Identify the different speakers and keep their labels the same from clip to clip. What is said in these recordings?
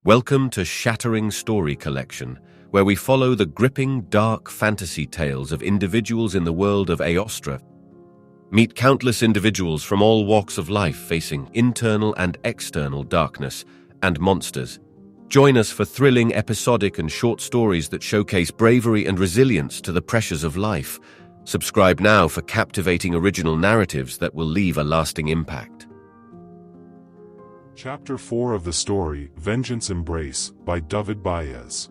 Speaker 1: Welcome to Shattering Story Collection, where we follow the gripping, dark fantasy tales of individuals in the world of Aostra. Meet countless individuals from all walks of life facing internal and external darkness and monsters. Join us for thrilling, episodic and short stories that showcase bravery and resilience to the pressures of life. Subscribe now for captivating original narratives that will leave a lasting impact.
Speaker 2: Chapter 4 of the story, Vengeance Embrace, by David Baez.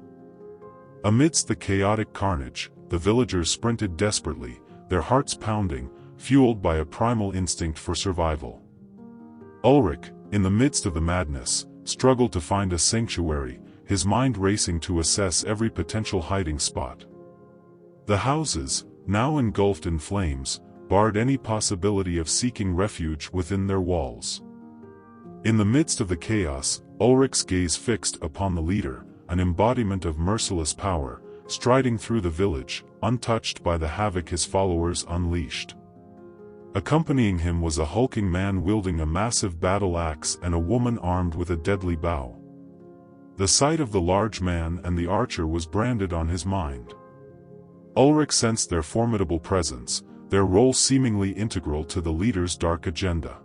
Speaker 2: Amidst the chaotic carnage, the villagers sprinted desperately, their hearts pounding, fueled by a primal instinct for survival. Ulrich, in the midst of the madness, struggled to find a sanctuary, his mind racing to assess every potential hiding spot. The houses, now engulfed in flames, barred any possibility of seeking refuge within their walls. In the midst of the chaos, Ulrich's gaze fixed upon the leader, an embodiment of merciless power, striding through the village, untouched by the havoc his followers unleashed. Accompanying him was a hulking man wielding a massive battle axe and a woman armed with a deadly bow. The sight of the large man and the archer was branded on his mind. Ulrich sensed their formidable presence, their role seemingly integral to the leader's dark agenda.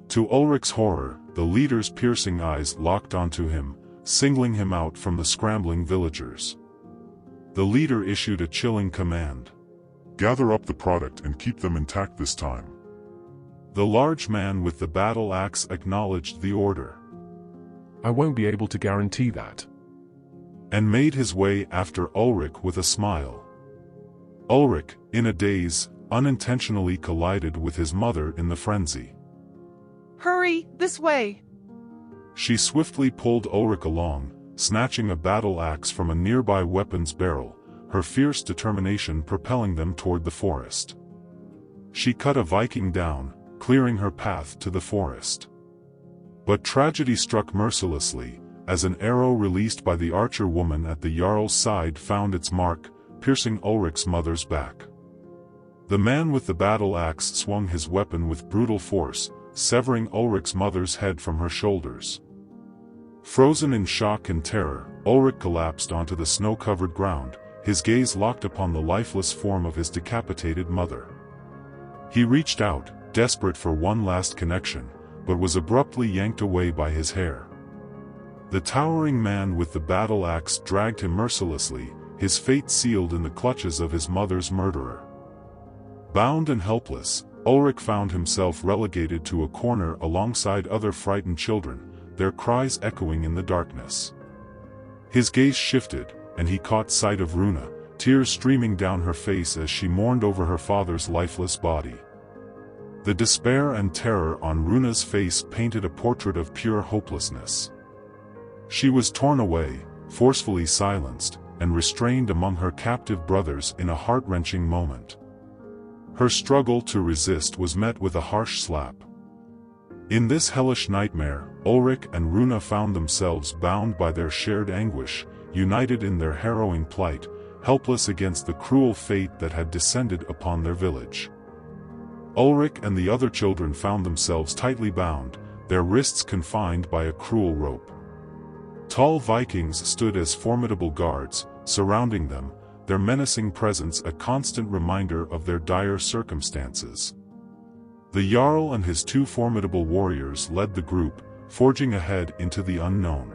Speaker 2: To Ulrich's horror, the leader's piercing eyes locked onto him, singling him out from the scrambling villagers. The leader issued a chilling command.
Speaker 3: "Gather up the product and keep them intact this time."
Speaker 2: The large man with the battle axe acknowledged the order.
Speaker 4: "I won't be able to guarantee that,"
Speaker 2: and made his way after Ulrich with a smile. Ulrich, in a daze, unintentionally collided with his mother in the frenzy.
Speaker 5: "Hurry, this way!"
Speaker 2: She swiftly pulled Ulrich along, snatching a battle axe from a nearby weapon's barrel, her fierce determination propelling them toward the forest. She cut a Viking down, clearing her path to the forest. But tragedy struck mercilessly, as an arrow released by the archer woman at the Jarl's side found its mark, piercing Ulrich's mother's back. The man with the battle axe swung his weapon with brutal force, severing Ulrich's mother's head from her shoulders. Frozen in shock and terror, Ulrich collapsed onto the snow-covered ground, his gaze locked upon the lifeless form of his decapitated mother. He reached out, desperate for one last connection, but was abruptly yanked away by his hair. The towering man with the battle axe dragged him mercilessly, his fate sealed in the clutches of his mother's murderer. Bound and helpless, Ulrich found himself relegated to a corner alongside other frightened children, their cries echoing in the darkness. His gaze shifted, and he caught sight of Runa, tears streaming down her face as she mourned over her father's lifeless body. The despair and terror on Runa's face painted a portrait of pure hopelessness. She was torn away, forcefully silenced, and restrained among her captive brothers in a heart-wrenching moment. Her struggle to resist was met with a harsh slap. In this hellish nightmare, Ulrich and Runa found themselves bound by their shared anguish, united in their harrowing plight, helpless against the cruel fate that had descended upon their village. Ulrich and the other children found themselves tightly bound, their wrists confined by a cruel rope. Tall Vikings stood as formidable guards, surrounding them, their menacing presence a constant reminder of their dire circumstances. The Jarl and his two formidable warriors led the group, forging ahead into the unknown.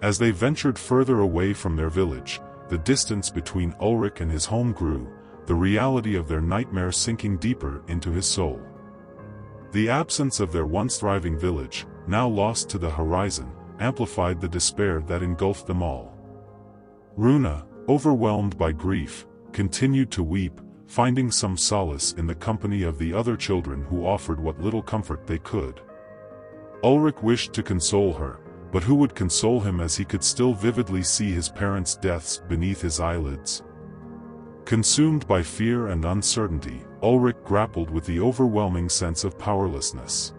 Speaker 2: As they ventured further away from their village, the distance between Ulrich and his home grew, the reality of their nightmare sinking deeper into his soul. The absence of their once thriving village, now lost to the horizon, amplified the despair that engulfed them all. Runa, overwhelmed by grief, continued to weep, finding some solace in the company of the other children who offered what little comfort they could. Ulrich wished to console her, but who would console him as he could still vividly see his parents' deaths beneath his eyelids? Consumed by fear and uncertainty, Ulrich grappled with the overwhelming sense of powerlessness.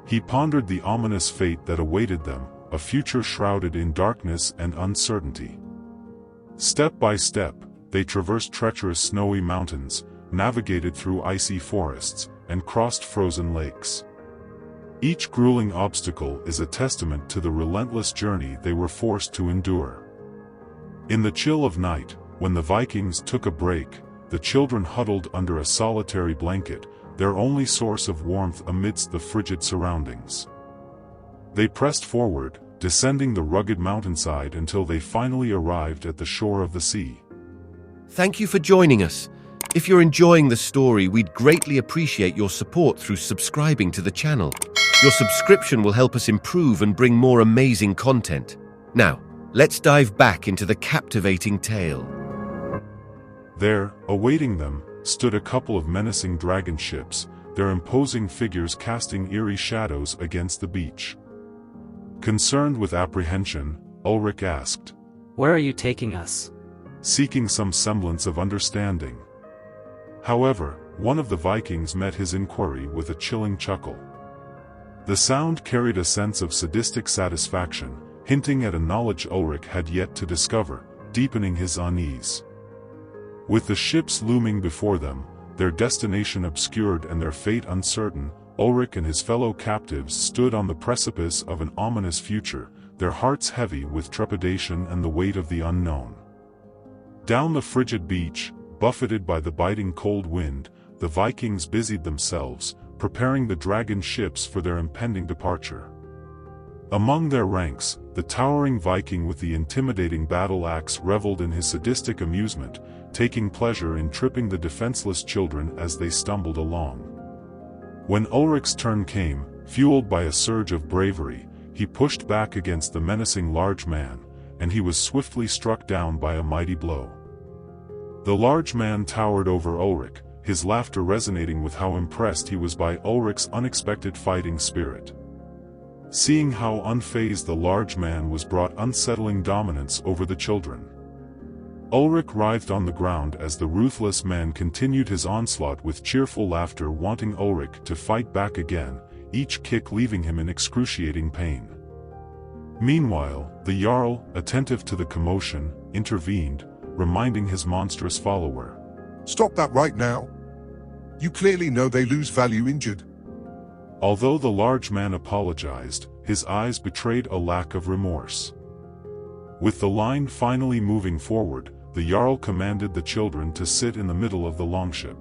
Speaker 2: He pondered the ominous fate that awaited them, a future shrouded in darkness and uncertainty. Step by step, they traversed treacherous snowy mountains, navigated through icy forests, and crossed frozen lakes. Each grueling obstacle is a testament to the relentless journey they were forced to endure. In the chill of night, when the Vikings took a break, the children huddled under a solitary blanket, their only source of warmth amidst the frigid surroundings. They pressed forward, descending the rugged mountainside until they finally arrived at the shore of the sea.
Speaker 1: Thank you for joining us. If you're enjoying the story, we'd greatly appreciate your support through subscribing to the channel. Your subscription will help us improve and bring more amazing content. Now, let's dive back into the captivating tale.
Speaker 2: There, awaiting them, stood a couple of menacing dragon ships, their imposing figures casting eerie shadows against the beach. Concerned with apprehension, Ulrich asked,
Speaker 6: "Where are you taking us?"
Speaker 2: seeking some semblance of understanding. However, one of the Vikings met his inquiry with a chilling chuckle. The sound carried a sense of sadistic satisfaction, hinting at a knowledge Ulrich had yet to discover, deepening his unease. With the ships looming before them, their destination obscured and their fate uncertain, Ulrich and his fellow captives stood on the precipice of an ominous future, their hearts heavy with trepidation and the weight of the unknown. Down the frigid beach, buffeted by the biting cold wind, the Vikings busied themselves, preparing the dragon ships for their impending departure. Among their ranks, the towering Viking with the intimidating battle axe reveled in his sadistic amusement, taking pleasure in tripping the defenseless children as they stumbled along. When Ulrich's turn came, fueled by a surge of bravery, he pushed back against the menacing large man, and he was swiftly struck down by a mighty blow. The large man towered over Ulrich, his laughter resonating with how impressed he was by Ulrich's unexpected fighting spirit. Seeing how unfazed the large man was brought unsettling dominance over the children. Ulrich writhed on the ground as the ruthless man continued his onslaught with cheerful laughter, wanting Ulrich to fight back again, each kick leaving him in excruciating pain. Meanwhile, the Jarl, attentive to the commotion, intervened, reminding his monstrous follower,
Speaker 3: Stop that right now. You clearly know they lose value injured.
Speaker 2: Although the large man apologized, his eyes betrayed a lack of remorse. With the line finally moving forward, the Jarl commanded the children to sit in the middle of the longship.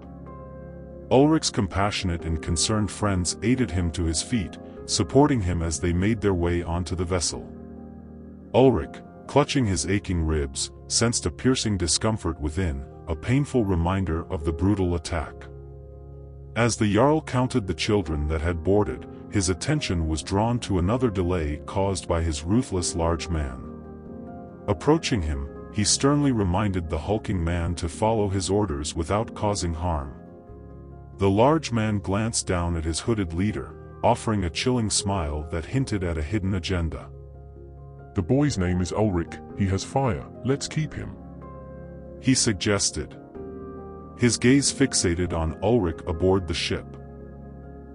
Speaker 2: Ulrich's compassionate and concerned friends aided him to his feet, supporting him as they made their way onto the vessel. Ulrich, clutching his aching ribs, sensed a piercing discomfort within, a painful reminder of the brutal attack. As the Jarl counted the children that had boarded, his attention was drawn to another delay caused by his ruthless large man. Approaching him, he sternly reminded the hulking man to follow his orders without causing harm. The large man glanced down at his hooded leader, offering a chilling smile that hinted at a hidden agenda.
Speaker 4: The boy's name is Ulrich, he has fire, let's keep him.
Speaker 2: He suggested. His gaze fixated on Ulrich aboard the ship.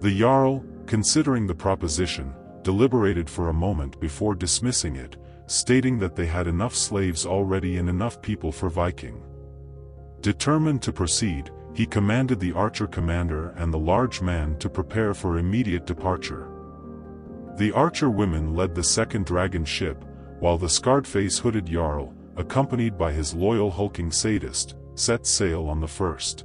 Speaker 2: The Jarl, considering the proposition, deliberated for a moment before dismissing it, stating that they had enough slaves already and enough people for Viking. Determined to proceed, he commanded the archer commander and the large man to prepare for immediate departure. The archer women led the second dragon ship, while the scarred-faced hooded Jarl, accompanied by his loyal hulking sadist, set sail on the first.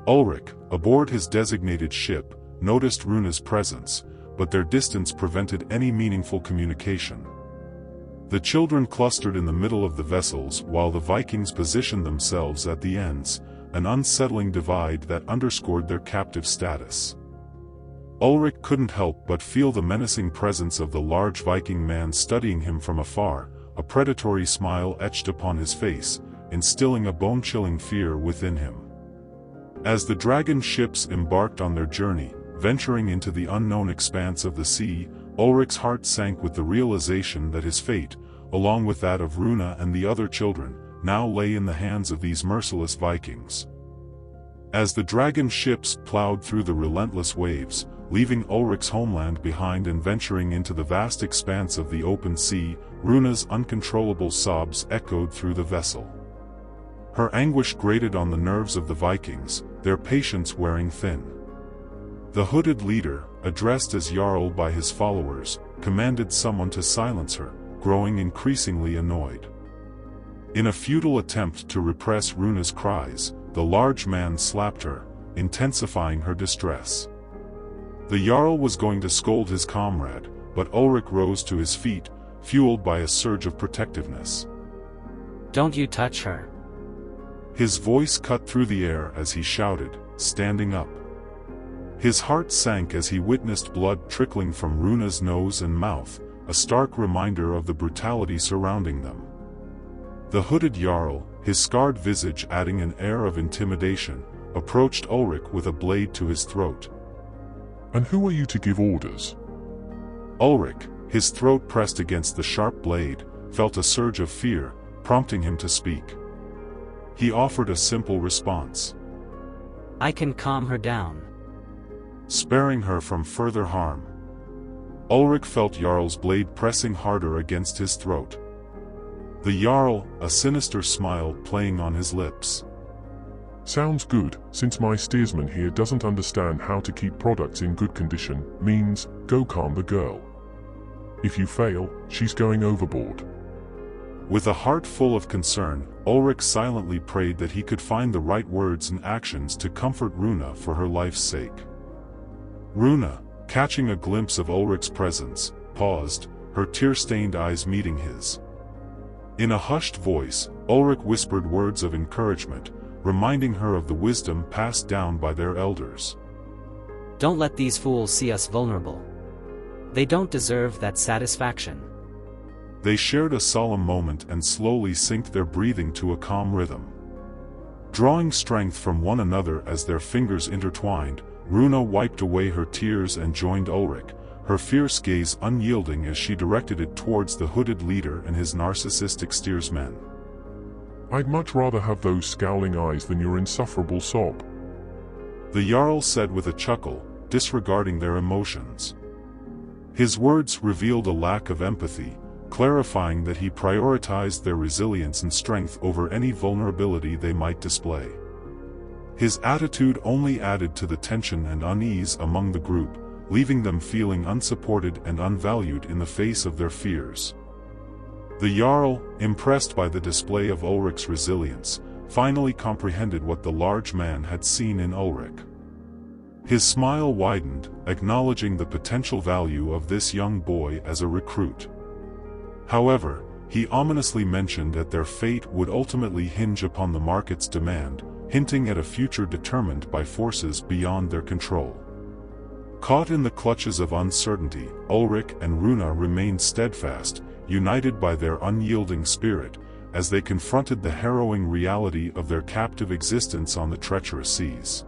Speaker 2: Ulrich, aboard his designated ship, noticed Runa's presence, but their distance prevented any meaningful communication. The children clustered in the middle of the vessels while the Vikings positioned themselves at the ends, an unsettling divide that underscored their captive status. Ulrich couldn't help but feel the menacing presence of the large Viking man studying him from afar, a predatory smile etched upon his face, instilling a bone-chilling fear within him. As the dragon ships embarked on their journey, venturing into the unknown expanse of the sea, Ulrich's heart sank with the realization that his fate, along with that of Runa and the other children, now lay in the hands of these merciless Vikings. As the dragon ships plowed through the relentless waves, leaving Ulrich's homeland behind and venturing into the vast expanse of the open sea, Runa's uncontrollable sobs echoed through the vessel. Her anguish grated on the nerves of the Vikings, their patience wearing thin. The hooded leader, addressed as Jarl by his followers, commanded someone to silence her, growing increasingly annoyed. In a futile attempt to repress Runa's cries, the large man slapped her, intensifying her distress. The Jarl was going to scold his comrade, but Ulrich rose to his feet, fueled by a surge of protectiveness.
Speaker 6: Don't you touch her.
Speaker 2: His voice cut through the air as he shouted, standing up. His heart sank as he witnessed blood trickling from Runa's nose and mouth, a stark reminder of the brutality surrounding them. The hooded Jarl, his scarred visage adding an air of intimidation, approached Ulrich with a blade to his throat.
Speaker 4: And who are you to give orders?
Speaker 2: Ulrich, his throat pressed against the sharp blade, felt a surge of fear, prompting him to speak. He offered a simple response.
Speaker 6: I can calm her down.
Speaker 2: Sparing her from further harm. Ulrich felt Jarl's blade pressing harder against his throat. The Jarl, a sinister smile playing on his lips.
Speaker 4: Sounds good, since my steersman here doesn't understand how to keep products in good condition, means, go calm the girl. If you fail, she's going overboard.
Speaker 2: With a heart full of concern, Ulrich silently prayed that he could find the right words and actions to comfort Runa for her life's sake. Runa, catching a glimpse of Ulrich's presence, paused, her tear-stained eyes meeting his. In a hushed voice, Ulrich whispered words of encouragement, reminding her of the wisdom passed down by their elders.
Speaker 6: Don't let these fools see us vulnerable. They don't deserve that satisfaction.
Speaker 2: They shared a solemn moment and slowly synced their breathing to a calm rhythm. Drawing strength from one another as their fingers intertwined, Runa wiped away her tears and joined Ulrich, her fierce gaze unyielding as she directed it towards the hooded leader and his narcissistic steersman.
Speaker 4: I'd much rather have those scowling eyes than your insufferable sob.
Speaker 2: The Jarl said with a chuckle, disregarding their emotions. His words revealed a lack of empathy, clarifying that he prioritized their resilience and strength over any vulnerability they might display. His attitude only added to the tension and unease among the group, leaving them feeling unsupported and unvalued in the face of their fears. The Jarl, impressed by the display of Ulrich's resilience, finally comprehended what the large man had seen in Ulrich. His smile widened, acknowledging the potential value of this young boy as a recruit. However, he ominously mentioned that their fate would ultimately hinge upon the market's demand, hinting at a future determined by forces beyond their control. Caught in the clutches of uncertainty, Ulrich and Runa remained steadfast, united by their unyielding spirit, as they confronted the harrowing reality of their captive existence on the treacherous seas.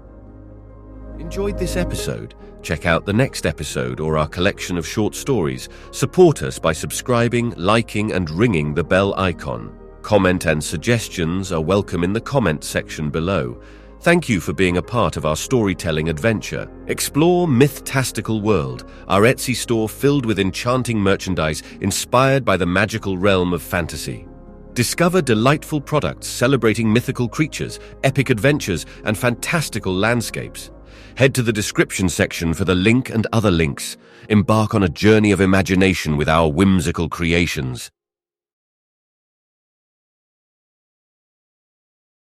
Speaker 1: Enjoyed this episode? Check out the next episode or our collection of short stories. Support us by subscribing, liking, and ringing the bell icon. Comment and suggestions are welcome in the comment section below. Thank you for being a part of our storytelling adventure. Explore Mythtastical World, our Etsy store filled with enchanting merchandise inspired by the magical realm of fantasy. Discover delightful products celebrating mythical creatures, epic adventures, and fantastical landscapes. Head to the description section for the link and other links. Embark on a journey of imagination with our whimsical creations.